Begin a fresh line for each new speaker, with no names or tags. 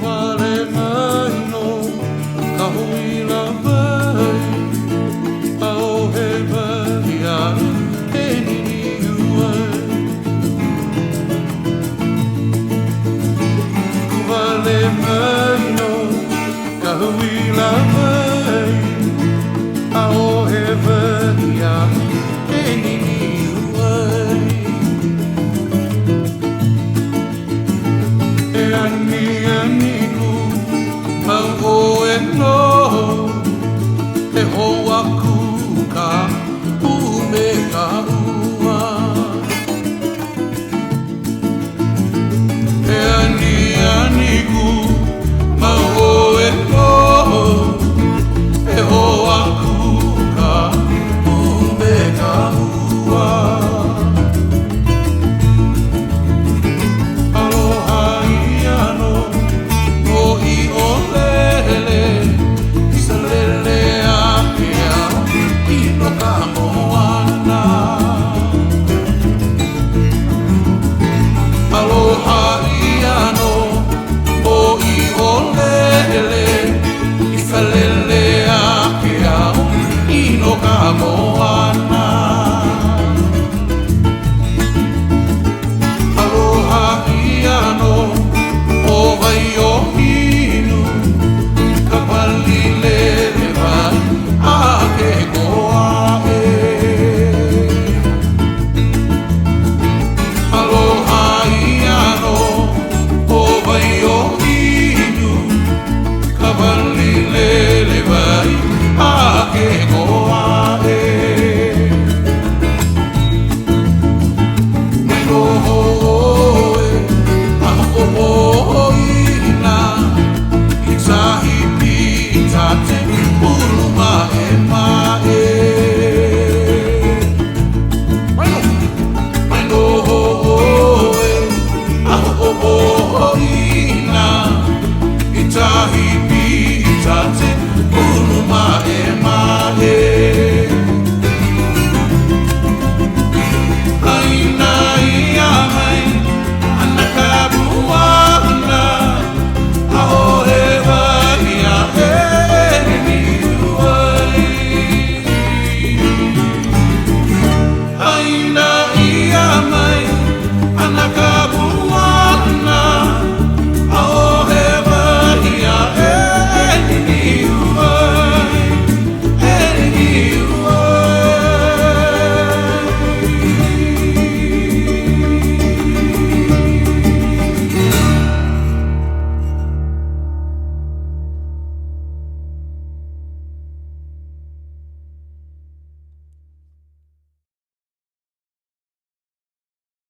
Kuale mai no ka huila vai ao he vai a he nini uai Kuale mai no ka huila vai ao he vai a he nini uai E ani ku mau o e no He hoa ku ka ume ka u